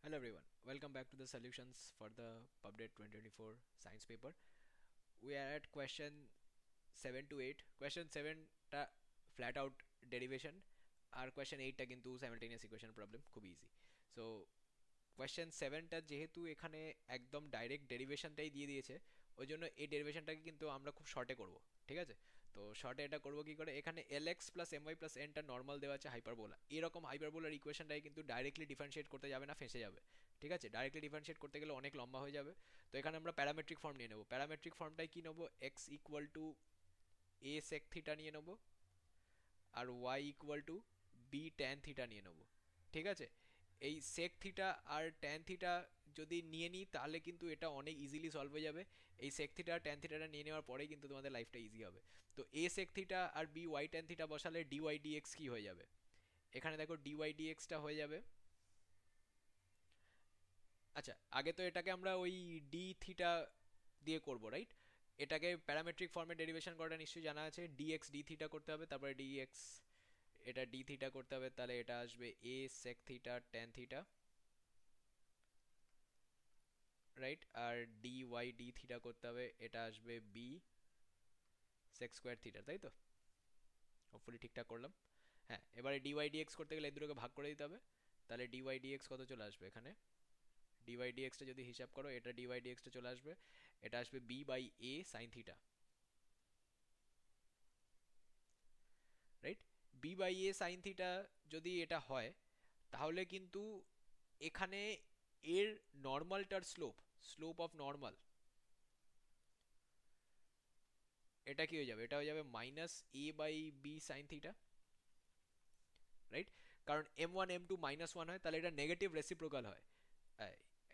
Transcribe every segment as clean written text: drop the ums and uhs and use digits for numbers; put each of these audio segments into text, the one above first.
Hello everyone, welcome back to the solutions for the PubDate 2024 science paper. We are at question 7 to 8. Question 7 টা flat out derivation আর question 8 টা কিন্তু simultaneous equation problem খুব easy. So question সেভেনটা যেহেতু এখানে একদম direct ডেরিভেশনটাই দিয়ে দিয়েছে, ওই জন্য এই ডেরিভেশনটাকে কিন্তু আমরা খুব শর্টে করব। ঠিক আছে, তো শর্টে এটা করব কি করে, এখানে L X plus M Y plus এনটা নর্মাল দেওয়া আছে হাইপারবোলা, এরকম হাইপারবোলার ইকুয়েশনটাই কিন্তু ডাইরেক্টলি ডিফারেন্সিয়েট করতে যাবে না, ফেঁসে যাবে। ঠিক আছে, ডাইরেক্টলি ডিফারেন্সিয়েট করতে গেলে অনেক লম্বা হয়ে যাবে। তো এখানে আমরা প্যারামেট্রিক ফর্ম নিয়ে নেব। প্যারামেট্রিক ফর্মটাই কি নেবো, X equal to A sec theta নিয়ে নেবো, আর Y equal to B tan theta নিয়ে নেবো। ঠিক আছে, এই সেক থিটা আর ট্যান থিটা যদি নিয়ে নিই তাহলে কিন্তু এটা অনেক ইজিলি সলভ হয়ে যাবে। এই সেক থিটা আর ট্যান থিটাটা নিয়ে নেওয়ার পরেই কিন্তু তোমাদের লাইফটা ইজি হবে। তো এ সেক থিটা আর বি ওয়াই ট্যান থিটা বসালে ডি ওয়াই ডি এক্স কি হয়ে যাবে, এখানে দেখো ডি ওয়াই ডি এক্সটা হয়ে যাবে। আচ্ছা, আগে তো এটাকে আমরা ওই ডি থিটা দিয়ে করব, রাইট? এটাকে প্যারামেট্রিক ফর্মে ডেরিভেশন করাটা নিশ্চয়ই জানা আছে, ডি এক্স ডি থিটা করতে হবে, তারপরে ডি এক্স এটা ডি থিটা করতে হবে, তাহলে এটা আসবে A sec theta tan theta, right? আর ডি ওয়াই ডি থিটা করতে হবে, এটা আসবে বি সেক স্কোয়ার থিটা, তাই তো? হোপফুলি ঠিকঠাক করলাম। হ্যাঁ, এবারে ডি ওয়াই ডি এক্স করতে গেলে এই দুটোকে ভাগ করে দিতে হবে। তাহলে ডি ওয়াই ডি এক্স কত চলে আসবে এখানে, ডি ওয়াই ডি এক্সটা যদি হিসাব করো, এটা ডি ওয়াই ডি এক্সটা চলে আসবে, এটা আসবে B by A sine theta, right? B by A sine theta যদি এটা হয়, তাহলে কিন্তু এখানে এর নর্মালটার স্লোপ, স্লোপ অফ নর্মাল, এটা কি হয়ে যাবে, এটা হয়ে যাবে minus A by B sine theta, right? কারণ M one M two minus one হয়, তাহলে এটা নেগেটিভ রেসিপ্রোকাল হয়।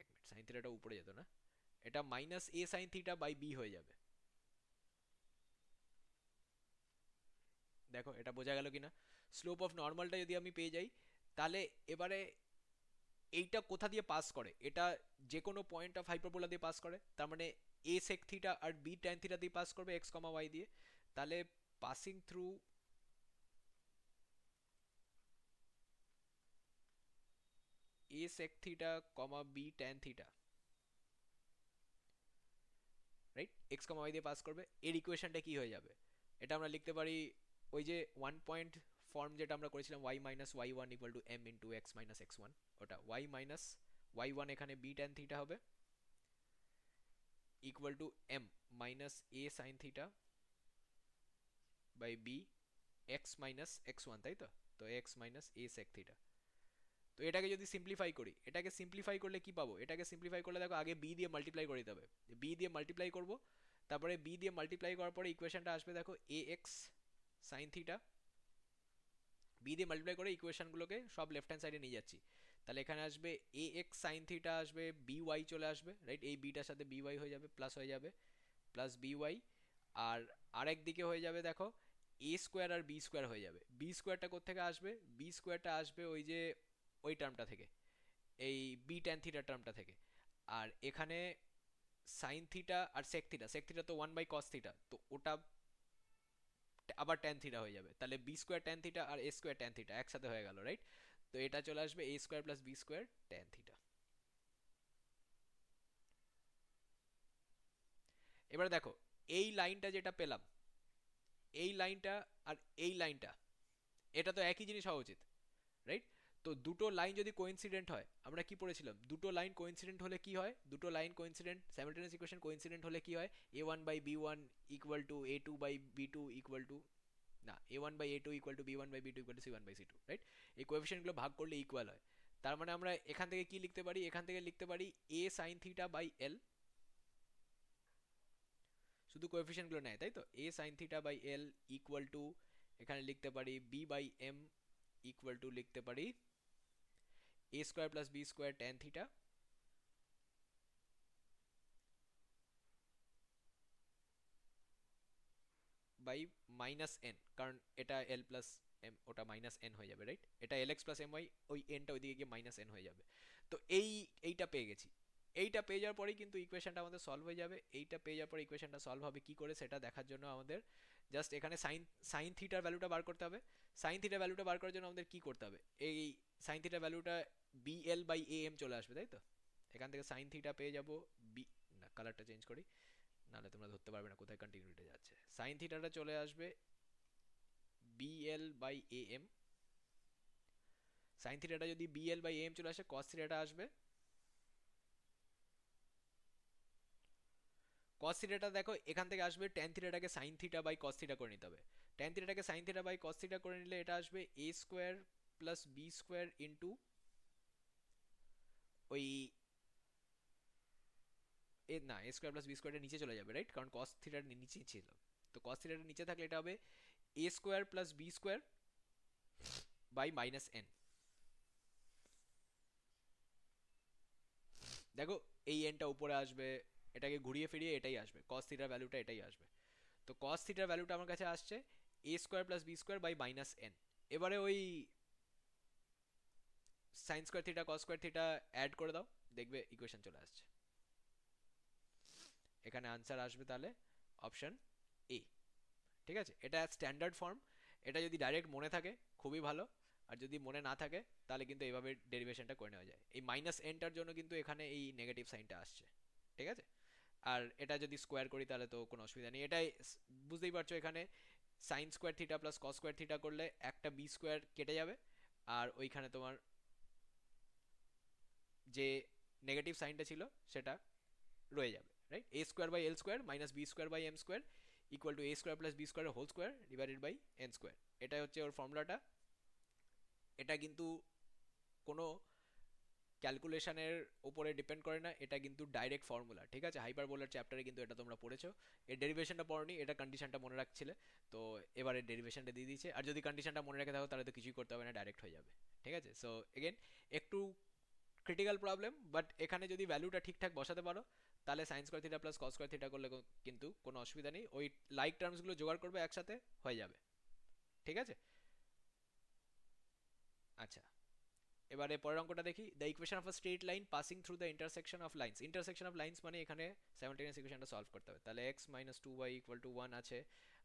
এক মিনিট, সাইন থিটাটা উপরে যেত না, এটা minus a sine theta by b হয়ে যাবে। দেখো এটা বোঝা গেল কিনা, স্লোপ অফ নর্মালটা যদি আমি পেয়ে যাই, তাহলে এবারে এইটা কোথা দিয়ে পাস করে, এটা যে কোনো পয়েন্ট অফ হাইপারবোলা দিয়ে পাস করে, তার মানে এ সেক থিটা আর বি ট্যান থিটা দিয়ে পাস করবে এক্স কমা ওয়াই দিয়ে। তাহলে passing through a sec theta comma b tan theta, right? X comma y দিয়ে পাস করবে, এর ইকুয়েশনটা কি হয়ে যাবে, এটা আমরা লিখতে পারি ওই যে ওয়ান পয়েন্ট ফর্ম যেটা আমরা করেছিলাম, y minus Y one equal to M into x minus x one, ওটা ওয়াই মাইনাস ওয়াই ওয়ান এখানে বি ট্যান থিটা হবে, equal to m minus a sine theta by b x minus x one, তাই তো? তো x minus a sec theta. তো এটাকে যদি simplify করি, এটাকে সিম্পলিফাই করলে কি পাবো, এটাকে সিম্পলিফাই করলে দেখো আগে বি দিয়ে মাল্টিপ্লাই করে দিতে হবে, বি দিয়ে মাল্টিপ্লাই করবো, তারপরে বি দিয়ে মাল্টিপ্লাই করার পরে ইকুয়েশনটা আসবে দেখো এ এক্স সাইন থিটা, বি দিয়ে মাল্টিপ্লাই করে ইকুয়েশনগুলোকে সব লেফট হ্যান্ড সাইডে নিয়ে যাচ্ছি, তাহলে এখানে আসবে এ এক্স সাইন থিটা আসবে বি ওয়াই চলে আসবে, রাইট? এই বিটার সাথে বি ওয়াই হয়ে যাবে, প্লাস হয়ে যাবে, প্লাস বি ওয়াই। আর আরেক দিকে হয়ে যাবে দেখো এ স্কোয়ার আর বি স্কোয়ার হয়ে যাবে। বি স্কোয়ারটা কোথেকে আসবে, বি স্কোয়ারটা আসবে ওই যে ওই টার্মটা থেকে, এই বি ট্যান থিটার টার্মটা থেকে। আর এখানে সাইন থিটা আর সেক থিটা, সেক থিটা তো ওয়ান বাই কস থিটা, তো ওটা আবার ট্যান থিটা হয়ে যাবে, তাহলে বি স্কোয়ার ট্যান থিটা আর এ স্কোয়ার ট্যান থিটা একসাথে হয়ে গেল, রাইট? তো এটা চলে আসবে A square plus B square tan theta. এবার দেখো এই লাইনটা যেটা পেলাম, এই লাইনটা আর এই লাইনটা, এটা তো একই জিনিস হওয়া উচিত, রাইট? তো দুটো লাইন যদি কোইন্সিডেন্ট হয়, আমরা কি পড়েছিলাম, দুটো লাইন কোইন্সিডেন্ট হলে কি হয়, দুটো line coincident simultaneous equation coincident হলে কি হয়, A one by B one equal to A two by B two equal to, না, A one by A two equal to B one by B two equal to C one by C two, right? এই কোএফিসিয়েন্টগুলো ভাগ করলে equal হয়। তার মানে আমরা এখান থেকে কি লিখতে পারি, এখান থেকে লিখতে পারি A sine theta by L, শুধু কোএফিসিয়েন্টগুলো নেয়, তাই তো? A sine theta by L equal to, এখানে লিখতে পারি B by M equal to লিখতে পারি A square plus B square tan theta by minus N, কারণ এটা এল প্লাস এম, ওটা মাইনাস এন হয়ে যাবে, রাইট? এটা L X plus M Y, ওই এনটা ওইদিকে গিয়ে মাইনাস এন হয়ে যাবে। তো এইটা পেয়ে গেছি, এইটা পেয়ে যাওয়ার পরেই কিন্তু ইকুয়েশনটা আমাদের সলভ হয়ে যাবে। এইটা পেয়ে যাওয়ার পরে ইকুয়েশনটা সলভ হবে কি করে সেটা দেখার জন্য আমাদের জাস্ট এখানে সাইন সাইন থিটার ভ্যালুটা বার করতে হবে। সাইন থিটার ভ্যালুটা বার করার জন্য আমাদের কি করতে হবে, এই সাইন থিটার ভ্যালুটা বিএল বাই এ এম চলে আসবে, তাই তো? এখান থেকে সাইন থিটা পেয়ে যাব বি, না কালারটা চেঞ্জ করি, নাহলে তোমরা ধরতে পারবে না কোথায় কন্টিনিউটি যাচ্ছে। সাইন থিটাটা চলে আসবে BL by A M. Sine থিটাটা যদি বিএল বাই এ এম চলে আসে, কস থিটাটা আসবে, কস থিটাটা দেখো এখান থেকে আসবে ট্যান থিটাটাকে sine theta by cos theta করে নিতে হবে। ট্যান থিটাটাকে sine theta by cos theta করে নিলে এটা আসবে A square plus B square into ওই এ, না এ স্কোয়ার প্লাস বি স্কোয়ারটা নিচে চলে যাবে, রাইট? কারণ কস থিটার নিচেই ছিল। তো কস থিটার নিচে থাকলে এটা হবে A square plus B square by minus N. দেখো এই এনটা উপরে আসবে, এটাকে ঘুরিয়ে ফিরিয়ে এটাই আসবে, কস থিটার ভ্যালুটা এটাই আসবে। তো কস থিটার ভ্যালুটা আমার কাছে আসছে A square plus B square by minus N. এবারে ওই sine square theta cos square theta add করে দাও, দেখবে ইকুয়েশন চলে আসছে। এখানে আনসার আসবে তাহলে অপশন এ। ঠিক আছে, এটা স্ট্যান্ডার্ড ফর্ম। এটা যদি ডাইরেক্ট মনে থাকে খুবই ভালো, আর যদি মনে না থাকে তাহলে কিন্তু এইভাবে ডেরিভেশনটা করে নেওয়া যায়। এই মাইনাস এনটার জন্য কিন্তু এখানে এই নেগেটিভ সাইনটা আসছে। ঠিক আছে, আর এটা যদি স্কোয়ার করি তাহলে তো কোনো অসুবিধা নেই। এটাই বুঝতেই পারছো, এখানে sign square theta plus cos square theta করলে একটা বি স্কোয়ার কেটে যাবে, আর ওইখানে তোমার যে নেগেটিভ সাইনটা ছিল সেটা রয়ে যাবে, right? A square by l square minus b square by m square equal to a square plus B square whole square divided by n square. এটাই হচ্ছে ওর ফর্মুলাটা। এটা কিন্তু কোনো ক্যালকুলেশনের উপরে ডিপেন্ড করে না, এটা কিন্তু ডাইরেক্ট ফর্মুলা। ঠিক আছে, হাইপারবোলার চ্যাপ্টারে কিন্তু এটা তোমরা পড়েছো। এর ডেরিভেশনটা পড়নি, এটা কন্ডিশনটা মনে রাখছিলে, তো এবারে ডেরিভেশনটা দিয়ে দিয়েছে। আর যদি কন্ডিশনটা মনে রেখে থাকো তাহলে তো কিছুই করতে হবে না, ডাইরেক্ট হয়ে যাবে। ঠিক আছে, সো এগেন একটু ক্রিটিক্যাল প্রবলেম, বাট এখানে যদি ভ্যালুটা ঠিকঠাক বসাতে পারো তাহলে sign square theta plus cos square theta করলে কিন্তু কোনো অসুবিধা নেই। ওই লাইক টার্মসগুলো জোগাড় করবে একসাথে, হয়ে যাবে। ঠিক আছে, আচ্ছা এবারে পরের অঙ্কটা দেখি। The equation of a straight line passing through the intersection of lines. Intersection of lines মানে এখানে সাইমালটেনিয়াস ইকুয়েশনটা সলভ করতে হবে। তাহলে X minus two Y equal to one আছে,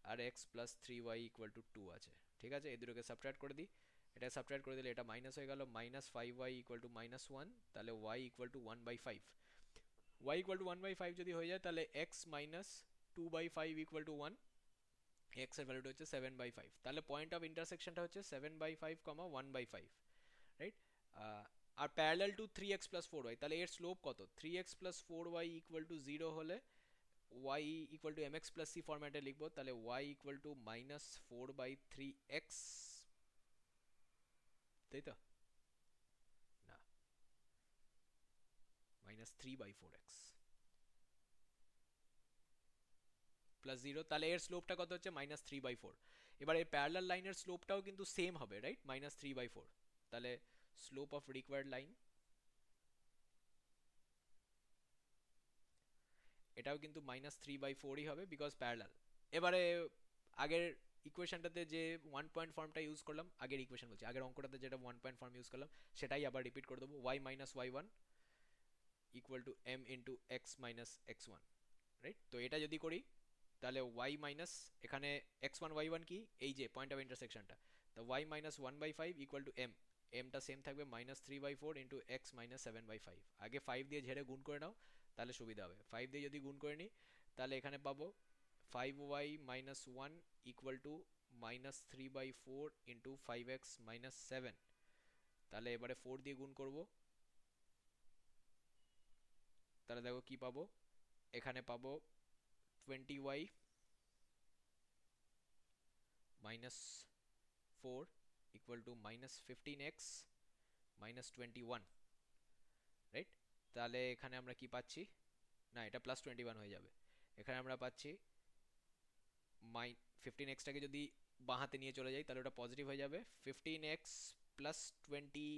আর X plus three Y equal to two আছে। ঠিক আছে, এই দুটোকে সাবট্রাক্ট করে দিই। এটা সাবট্রাক্ট করে দিলে এটা মাইনাস হয়ে গেল, minus five Y equal to minus one. তাহলে Y equal to one by five. Y equal to one by five যদি হয়ে যায় তাহলে X minus two by five equal to one. X এর ভ্যালুটা হচ্ছে সেভেন বাই ফাইভ। তাহলে point of ইন্টারসেকশনটা হচ্ছে seven by five comma one by five, right? আর parallel to three x plus four Y, তাহলে এর স্লোপ কত? Three x plus four Y equal to zero হলে Y equal to M X plus C ফরম্যাটে লিখবো। তাহলে Y equal to minus four by three X, তাই তো? না, minus three by four X plus zero. তাহলে এর স্লোপটা কত হচ্ছে? Minus three by four. এবার এই প্যারালাল লাইনের স্লোপটাও কিন্তু সেম হবে, right? Minus three by four. তাহলে স্লোপ অফ রিকোয়ার্ড লাইন এটাও কিন্তু মাইনাস থ্রি বাই ফোরই হবে, বিকজ প্যারালাল। এবারে আগের ইকুয়েশনটাতে যে ওয়ান পয়েন্ট ফর্মটা ইউজ করলাম, আগের ইকুয়েশন বলছি, আগের অঙ্কটাতে যেটা ওয়ান পয়েন্ট ফর্ম ইউজ করলাম সেটাই আবার রিপিট করে দেবো। Y minus Y one equal to M into x minus x one, right? তো এটা যদি করি তাহলে ওয়াই মাইনাস, এখানে এক্স ওয়ান ওয়াই ওয়ান কি, এই যে পয়েন্ট অফ ইন্টারসেকশনটা, তো Y minus one by five equal to M, এমটা সেম থাকবে minus three by four into x minus seven by five. আগে ফাইভ দিয়ে ঝেড়ে গুণ করে নাও তাহলে সুবিধা হবে। ফাইভ দিয়ে যদি গুণ করে নিই তাহলে এখানে পাবো five y minus one equal to minus three by four into five x minus seven. তাহলে এবারে ফোর দিয়ে গুণ করব, তাহলে দেখো কি পাবো, এখানে পাবো twenty y minus four equal to minus fifteen x minus twenty one, right? তাহলে এখানে আমরা কি পাচ্ছি, না এটা প্লাস টোয়েন্টি ওয়ান হয়ে যাবে। এখানে আমরা পাচ্ছি মাই ফিফটিন এক্সটাকে যদি বাঁ হাতে নিয়ে চলে যাই তাহলে ওটা পজিটিভ হয়ে যাবে। Fifteen x plus twenty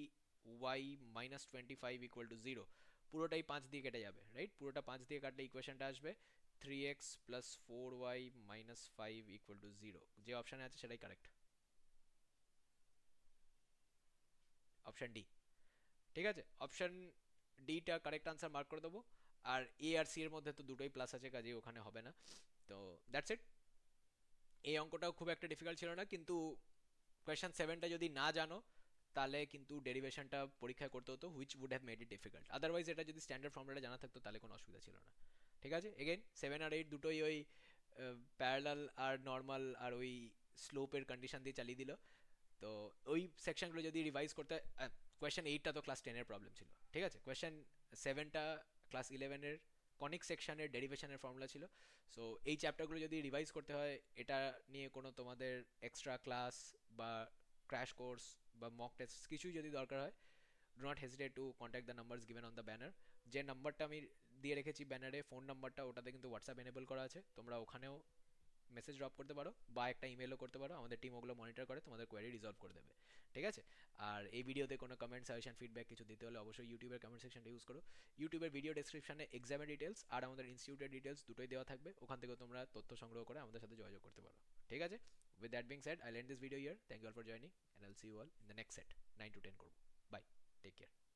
y minus twenty five equal to zero. পুরোটাই পাঁচ দিয়ে কেটে যাবে, রাইট? পুরোটা পাঁচ দিয়ে কাটলে ইকুয়েশনটা আসবে three x plus four y minus five equal to zero. যে অপশানে আছে সেটাই কারেক্ট, অপশান ডি। ঠিক আছে, অপশান ডিটা কারেক্ট আনসার মার্ক করে দেবো। আর এ আর সি এর মধ্যে তো দুটোই প্লাস আছে, কাজেই ওখানে হবে না। তো দ্যাটস ইট। এই অঙ্কটাও খুব একটা ডিফিকাল্ট ছিল না, কিন্তু কোয়েশ্চেন সেভেনটা যদি না জানো তাহলে কিন্তু ডেরিভেশনটা পরীক্ষায় করতে হতো, which would have made it difficult. Otherwise এটা যদি স্ট্যান্ডার্ড ফর্মুলাটা জানা থাকতো তাহলে কোনো অসুবিধা ছিল না। ঠিক আছে, এগেইন 7 আর 8 দুটোই ওই প্যারালাল আর নর্মাল আর ওই স্লোপের কন্ডিশন দিয়ে চালিয়ে দিল। তো ওই সেকশনগুলো যদি রিভাইজ করতে, কোয়েশ্চেন 8টা তো ক্লাস 10-এর প্রবলেম ছিল, ঠিক আছে, কোয়েশ্চেন 7টা ক্লাস 11-এর কনিক সেকশনের ডেরিভেশনের ফর্মুলা ছিল। সো এই চ্যাপ্টারগুলো যদি রিভাইজ করতে হয়, এটা নিয়ে কোনো তোমাদের এক্সট্রা ক্লাস বা ক্র্যাশ কোর্স বা মক টেস্ট কিছুই যদি দরকার হয়, do not hesitate to contact the numbers given on the banner. যে নাম্বারটা আমি দিয়ে রেখেছি ব্যানারে, ফোন নাম্বারটা, ওটাতে কিন্তু হোয়াটসঅ্যাপ এনেবল করা আছে, তোমরা ওখানেও মেসেজ ড্রপ করতে পারো বা একটা ইমেলও করতে পারো, আমাদের টিম ওগুলো মনিটর করে তোমাদের কোয়ারি রিজলভ করে দেবে। ঠিক আছে, আর এই ভিডিওতে কোনো কমেন্ট, সাজেশন, ফিডব্যাক কিছু দিতে হলে অবশ্যই ইউটিউবের কমেন্ট সেকশনটা ইউজ করো। ইউটিউবের ভিডিও ডেসক্রিপশনে এক্সামের ডিটেলস আর আমাদের ইনস্টিটিউটের ডিটেলস দুটোই দেওয়া থাকবে, ওখান থেকে তোমরা তথ্য সংগ্রহ করে আমাদের সাথে যোগাযোগ করতে পারো। ঠিক আছে, with that being said, I'll end this video here. Thank you all for joining and I'll see you all in the next set. 9 to 10 করব। Bye, take care.